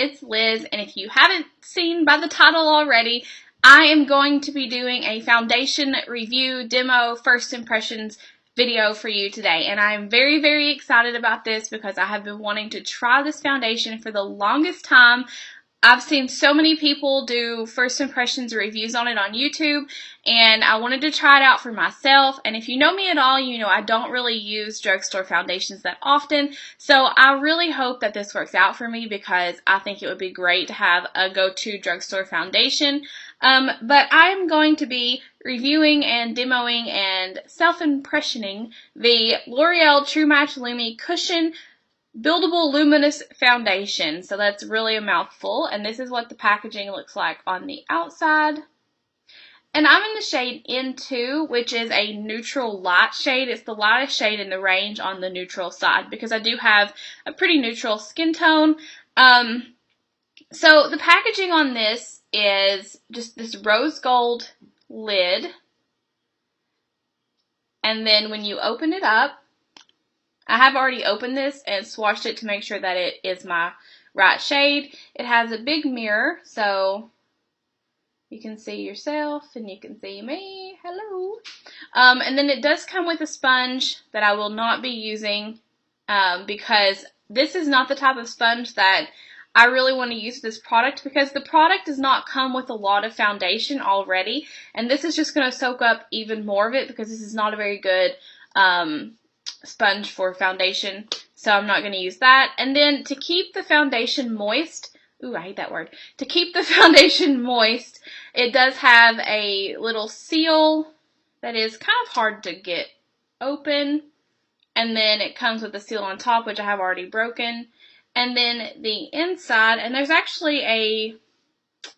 it's Liz, and if you haven't seen by the title already, I am going to be doing a foundation review, demo, first impressions video for you today, and I'm very, very excited about this because I have been wanting to try this foundation for the longest time. I've seen so many people do first impressions reviews on it on YouTube, and I wanted to try it out for myself. And if you know me at all, you know I don't really use drugstore foundations that often, so I really hope that this works out for me because I think it would be great to have a go-to drugstore foundation. But I am going to be reviewing and demoing and self-impressioning the L'Oreal True Match Lumi Cushion Buildable Luminous Foundation. So that's really a mouthful, and this is what the packaging looks like on the outside. And I'm in the shade N2, which is a neutral light shade. It's the lightest shade in the range on the neutral side because I do have a pretty neutral skin tone. So the packaging on this is just this rose gold lid, and then when you open it up, I have already opened this and swatched it to make sure that it is my right shade. It has a big mirror, so you can see yourself and you can see me. Hello. And then it does come with a sponge that I will not be using because this is not the type of sponge that I really want to use for this product because the product does not come with a lot of foundation already, and this is just going to soak up even more of it because this is not a very good sponge for foundation, so I'm not going to use that. And then to keep the foundation moist, ooh, I hate that word. To keep the foundation moist, it does have a little seal that is kind of hard to get open, and then it comes with a seal on top, which I have already broken. And then the inside, and there's actually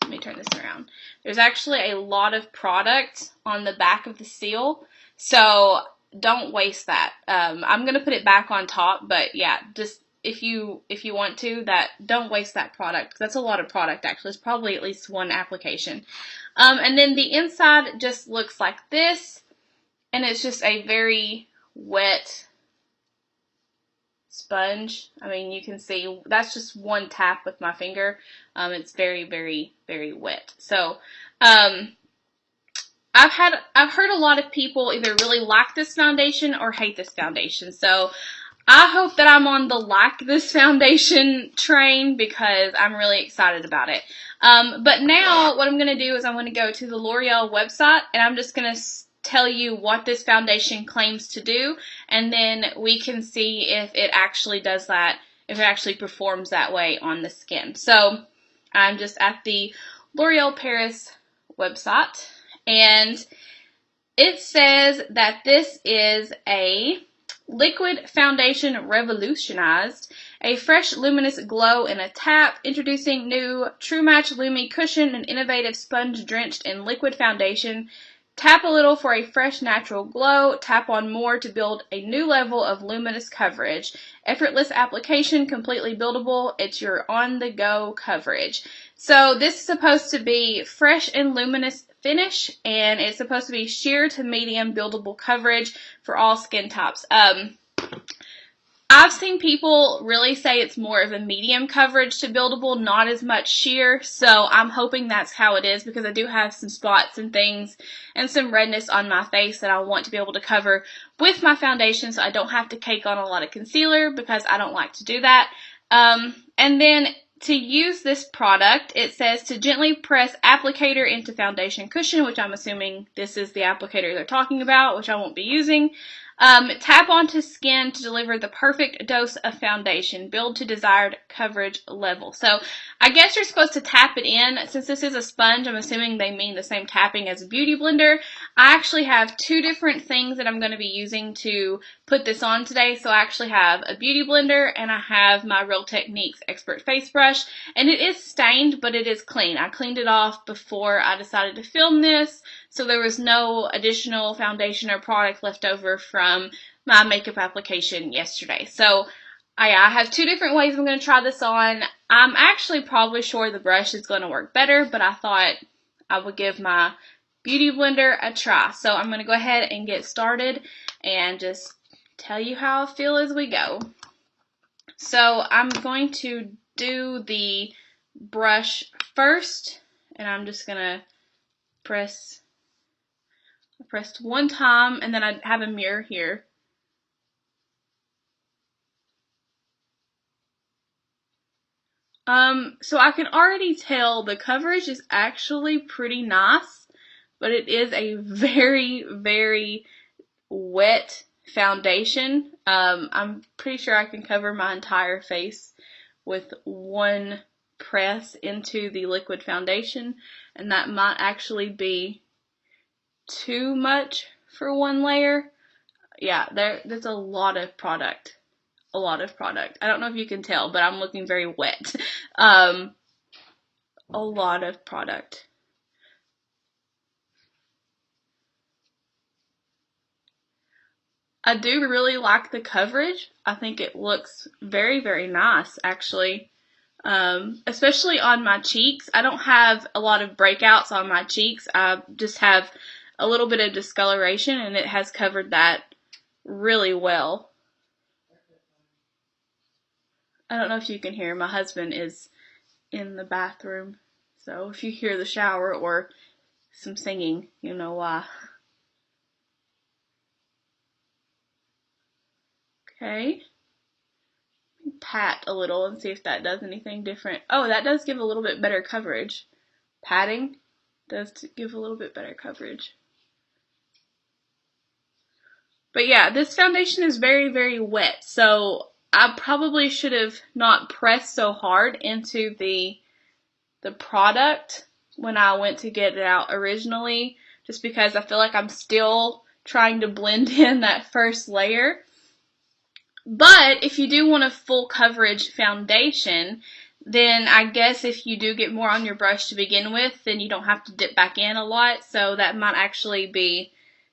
let me turn this around. There's actually a lot of product on the back of the seal, so don't waste that. I'm going to put it back on top, but yeah, just if you want to, don't waste that product. That's a lot of product, actually. It's probably at least one application. And then the inside just looks like this, and it's just a very wet sponge. I mean, you can see that's just one tap with my finger. It's very, very, very wet. So, I've heard a lot of people either really like this foundation or hate this foundation. So I hope that I'm on the like this foundation train because I'm really excited about it. But now what I'm going to do is I'm going to go to the L'Oreal website, and I'm just going to tell you what this foundation claims to do, and then we can see if it actually does that, if it actually performs that way on the skin. So I'm just at the L'Oreal Paris website, and it says that this is a liquid foundation revolutionized, a fresh luminous glow in a tap, introducing new True Match Lumi Cushion, an innovative sponge drenched in liquid foundation. Tap a little for a fresh, natural glow. Tap on more to build a new level of luminous coverage. Effortless application, completely buildable. It's your on-the-go coverage. So this is supposed to be fresh and luminous finish, and it's supposed to be sheer to medium buildable coverage for all skin types. I've seen people really say it's more of a medium coverage to buildable, not as much sheer, so I'm hoping that's how it is because I do have some spots and things and some redness on my face that I want to be able to cover with my foundation so I don't have to cake on a lot of concealer because I don't like to do that. And then to use this product, it says to gently press applicator into foundation cushion, which I'm assuming this is the applicator they're talking about, which I won't be using. Tap onto skin to deliver the perfect dose of foundation. Build to desired coverage level. So I guess you're supposed to tap it in. Since this is a sponge, I'm assuming they mean the same tapping as a beauty blender. I actually have two different things that I'm going to be using to put this on today. So I actually have a beauty blender and I have my Real Techniques Expert Face Brush. And it is stained, but it is clean. I cleaned it off before I decided to film this, so there was no additional foundation or product left over from my makeup application yesterday. So I have two different ways I'm going to try this on. I'm actually probably sure the brush is going to work better, but I thought I would give my beauty blender a try. So I'm going to go ahead and get started and just tell you how I feel as we go. So I'm going to do the brush first, and I'm just going to press one time, and then I have a mirror here. So I can already tell the coverage is actually pretty nice, but it is a very, very wet foundation. I'm pretty sure I can cover my entire face with one press into the liquid foundation, and that might actually be too much for one layer. Yeah, there's a lot of product. A lot of product. I don't know if you can tell, but I'm looking very wet. A lot of product. I do really like the coverage. I think it looks very, very nice, actually. Especially on my cheeks. I don't have a lot of breakouts on my cheeks. I just have a little bit of discoloration, and it has covered that really well. I don't know if you can hear. My husband is in the bathroom. So if you hear the shower or some singing, you know why. Okay. Pat a little and see if that does anything different. Oh, that does give a little bit better coverage. Patting does give a little bit better coverage. But yeah, this foundation is very, very wet, so I probably should have not pressed so hard into the product when I went to get it out originally, just because I feel like I'm still trying to blend in that first layer. But if you do want a full coverage foundation, then I guess if you do get more on your brush to begin with, then you don't have to dip back in a lot, so that might actually be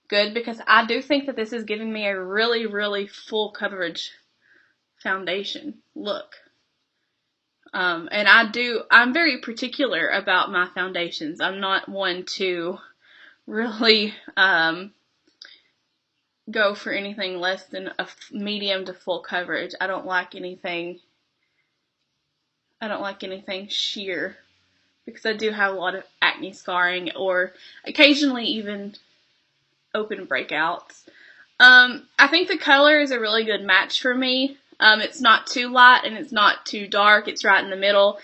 good, because I do think that this is giving me a really, really full coverage foundation look. And I'm very particular about my foundations. I'm not one to really go for anything less than a medium to full coverage. I don't like anything sheer, because I do have a lot of acne scarring, or occasionally even open breakouts. I think the color is a really good match for me. It's not too light and it's not too dark. It's right in the middle,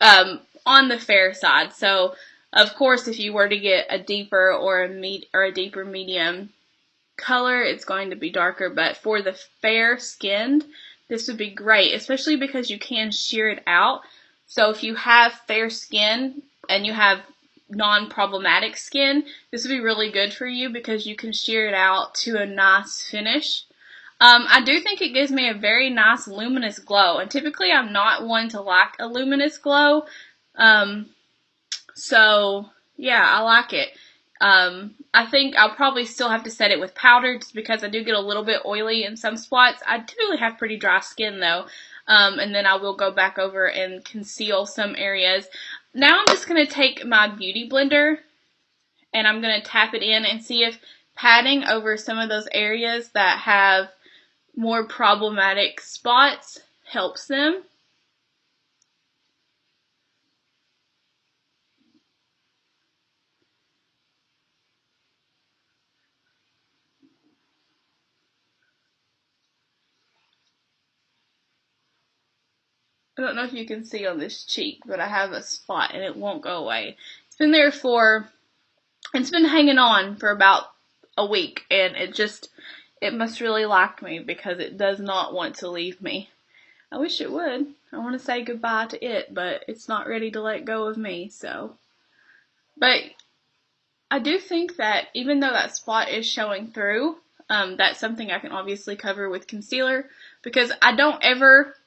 on the fair side. So, of course, if you were to get a deeper or a deeper medium color, it's going to be darker. But for the fair skinned, this would be great, especially because you can shear it out. So if you have fair skin and you have non-problematic skin, this would be really good for you, because you can shear it out to a nice finish. I do think it gives me a very nice luminous glow, and typically I'm not one to like a luminous glow, so yeah, I like it. I think I'll probably still have to set it with powder, just because I do get a little bit oily in some spots. I typically have pretty dry skin though, and then I will go back over and conceal some areas. Now I'm just going to take my beauty blender, and I'm going to tap it in and see if patting over some of those areas that have more problematic spots helps them. I don't know if you can see on this cheek, but I have a spot and it won't go away. It's been hanging on for about a week, and it must really like me, because it does not want to leave me. I wish it would. I want to say goodbye to it, but it's not ready to let go of me, so. But I do think that even though that spot is showing through, that's something I can obviously cover with concealer, because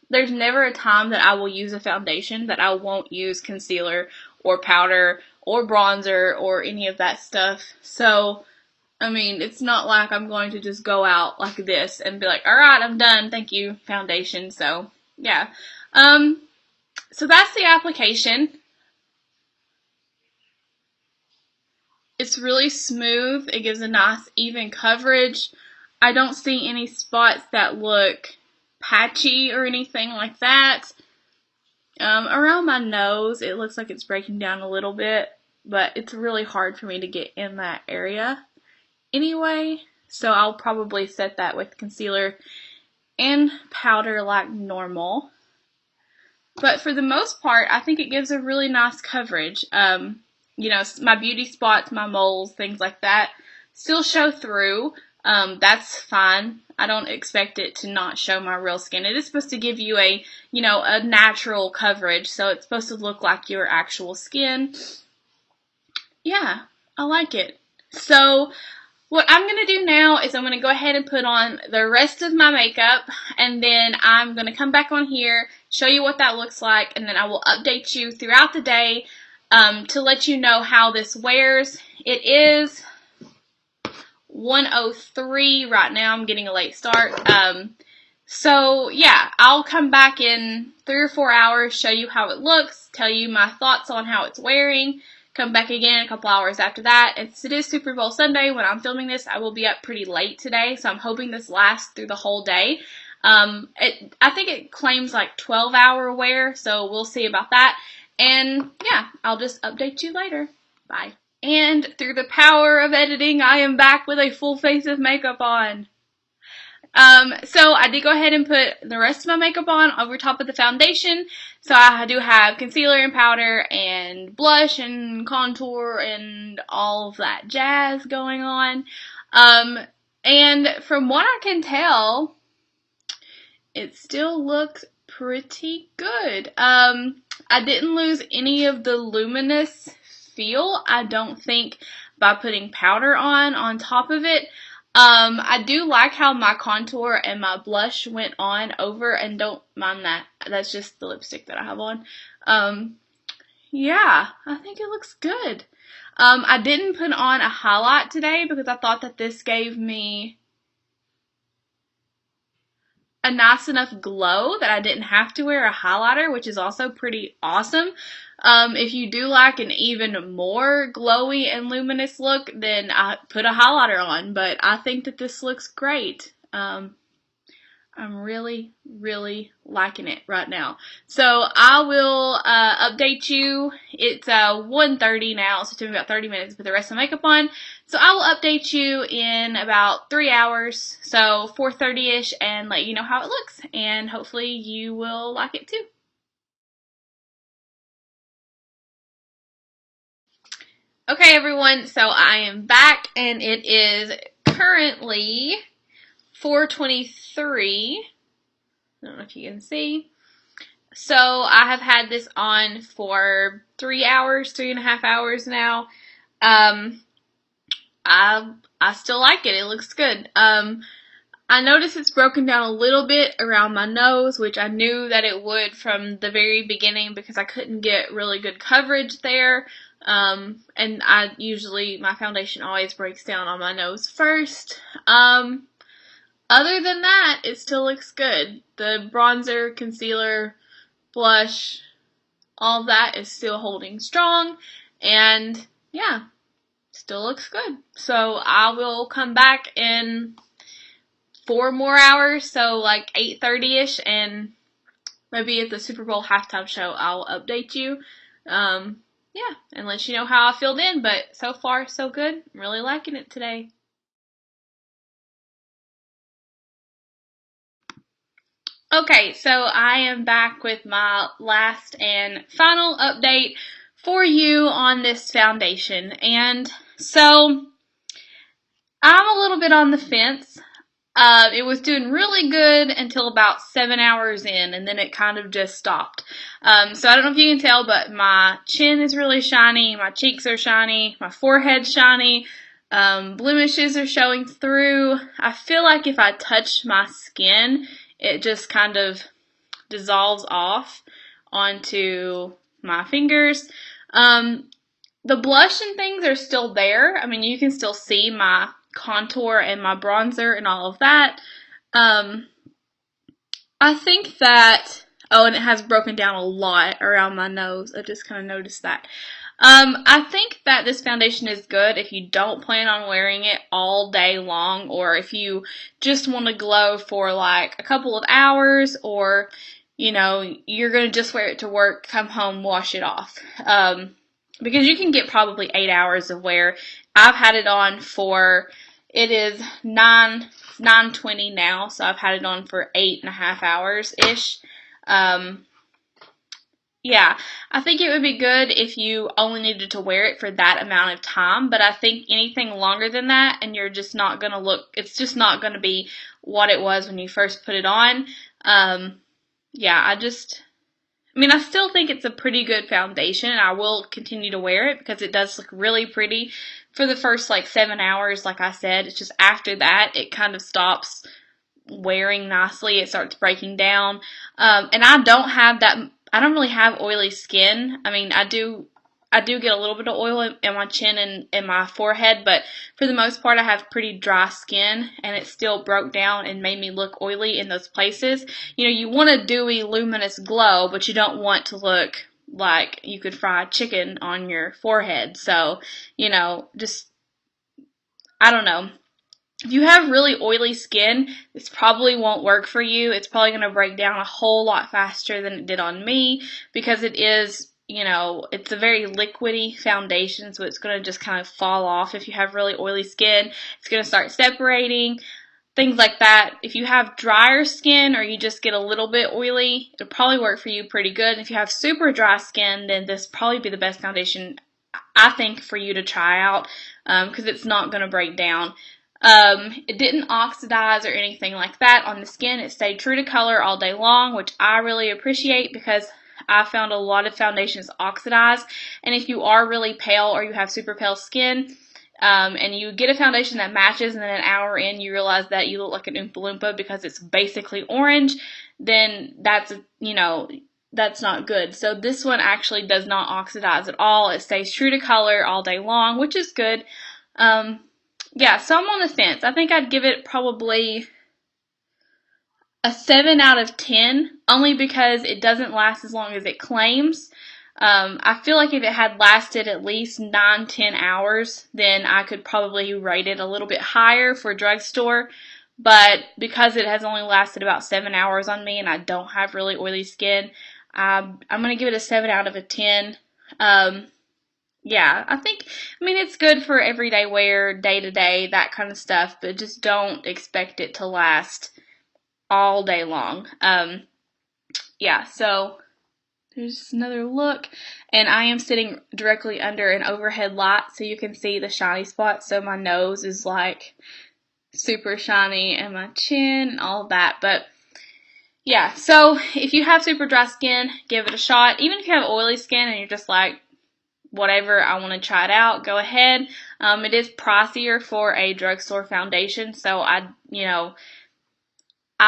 there's never a time that I will use a foundation that I won't use concealer or powder or bronzer or any of that stuff. So, I mean, it's not like I'm going to just go out like this and be like, alright, I'm done, thank you, foundation. So, yeah. So that's the application. It's really smooth. It gives a nice even coverage. I don't see any spots that look patchy or anything like that. Around my nose, it looks like it's breaking down a little bit, but it's really hard for me to get in that area anyway, so I'll probably set that with concealer and powder like normal. But for the most part, I think it gives a really nice coverage. You know, my beauty spots, my moles, things like that still show through. That's fine. I don't expect it to not show my real skin. It is supposed to give you a, you know, a natural coverage, so it's supposed to look like your actual skin. Yeah, I like it. So what I'm going to do now is I'm going to go ahead and put on the rest of my makeup, and then I'm going to come back on here, show you what that looks like, and then I will update you throughout the day to let you know how this wears. It is 1:03 right now. I'm getting a late start. So yeah, I'll come back in 3 or 4 hours, show you how it looks, tell you my thoughts on how it's wearing, come back again a couple hours after that. It is Super Bowl Sunday when I'm filming this. I will be up pretty late today, so I'm hoping this lasts through the whole day. I think it claims like 12-hour wear, so we'll see about that. And yeah, I'll just update you later. Bye. And through the power of editing, I am back with a full face of makeup on. So I did go ahead and put the rest of my makeup on over top of the foundation. So I do have concealer and powder and blush and contour and all of that jazz going on. And from what I can tell, it still looks pretty good. I didn't lose any of the luminous feel, I don't think, by putting powder on top of it. I do like how my contour and my blush went on over, and don't mind that. That's just the lipstick that I have on. Yeah, I think it looks good. I didn't put on a highlight today because I thought that this gave me a nice enough glow that I didn't have to wear a highlighter, which is also pretty awesome. If you do like an even more glowy and luminous look, then I put a highlighter on, but I think that this looks great. I'm really, really liking it right now. So I will update you. It's 1:30 now, so it took me about 30 minutes to put the rest of the makeup on. So I will update you in about 3 hours, so 4:30ish, and let you know how it looks. And hopefully you will like it too. Okay, everyone, so I am back, and it is currently 4:23. I don't know if you can see. So I have had this on for 3 hours, 3.5 hours now. I still like it. It looks good. I noticed it's broken down a little bit around my nose, which I knew that it would from the very beginning because I couldn't get really good coverage there. And my foundation always breaks down on my nose first. Other than that, it still looks good. The bronzer, concealer, blush, all of that is still holding strong, and yeah, still looks good. So I will come back in 4 more hours, so like 8:30ish, and maybe at the Super Bowl halftime show I'll update you. Yeah, and let you know how I feel then, but so far so good. I'm really liking it today. Okay, so I am back with my last and final update for you on this foundation. And so I'm a little bit on the fence. It was doing really good until about 7 hours in, and then it kind of just stopped. So I don't know if you can tell, but my chin is really shiny, my cheeks are shiny, my forehead's shiny, blemishes are showing through. I feel like if I touch my skin, it just kind of dissolves off onto my fingers. The blush and things are still there. I mean, you can still see my contour and my bronzer and all of that. I think that, and it has broken down a lot around my nose. I just kind of noticed that. I think that this foundation is good if you don't plan on wearing it all day long, or if you just want to glow for like a couple of hours, or you know, you're going to just wear it to work, come home, wash it off. Because you can get probably 8 hours of wear. I've had it on for, it is 9:20 now, so I've had it on for 8.5 hours-ish. Yeah, I think it would be good if you only needed to wear it for that amount of time, but I think anything longer than that and you're just not going to look, it's just not going to be what it was when you first put it on. Yeah, I mean, I still think it's a pretty good foundation, and I will continue to wear it because it does look really pretty for the first, like, 7 hours, like I said. It's just after that, it kind of stops wearing nicely. It starts breaking down. And I don't really have oily skin. I mean, I do get a little bit of oil in my chin and in my forehead, but for the most part I have pretty dry skin, and it still broke down and made me look oily in those places. You know, you want a dewy, luminous glow, but you don't want to look like you could fry chicken on your forehead. So, you know, just, I don't know. If you have really oily skin, this probably won't work for you. It's probably going to break down a whole lot faster than it did on me, because it is, you know, it's a very liquidy foundation, so it's going to just kind of fall off if you have really oily skin. It's going to start separating, things like that. If you have drier skin or you just get a little bit oily, it'll probably work for you pretty good. And if you have super dry skin, then this will probably be the best foundation, I think, for you to try out, because it's not going to break down. It didn't oxidize or anything like that on the skin. It stayed true to color all day long, which I really appreciate, because I found a lot of foundations oxidize. And if you are really pale or you have super pale skin, and you get a foundation that matches, and then an hour in you realize that you look like an Oompa Loompa because it's basically orange, then that's, you know, that's not good. So this one actually does not oxidize at all. It stays true to color all day long, which is good. Yeah, so I'm on the fence. I think I'd give it probably a 7 out of 10, only because it doesn't last as long as it claims. I feel like if it had lasted at least 9-10 hours, then I could probably rate it a little bit higher for drugstore. But because it has only lasted about 7 hours on me, and I don't have really oily skin, I'm going to give it a 7 out of a 10. Yeah, I mean, it's good for everyday wear, day-to-day, that kind of stuff, but just don't expect it to last all day long. Yeah, so there's another look, and I am sitting directly under an overhead light, so you can see the shiny spots. So my nose is, like, super shiny, and my chin, and all of that. But yeah, so if you have super dry skin, give it a shot. Even if you have oily skin and you're just like, whatever, I want to try it out, go ahead. It is pricier for a drugstore foundation, so I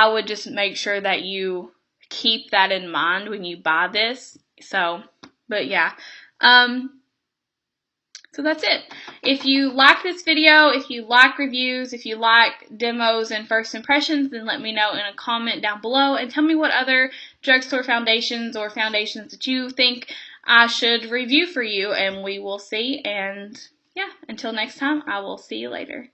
would just make sure that you keep that in mind when you buy this. So, but yeah. So that's it. If you like this video, if you like reviews, if you like demos and first impressions, then let me know in a comment down below, and tell me what other drugstore foundations or foundations that you think I should review for you, and we will see. And yeah, until next time, I will see you later.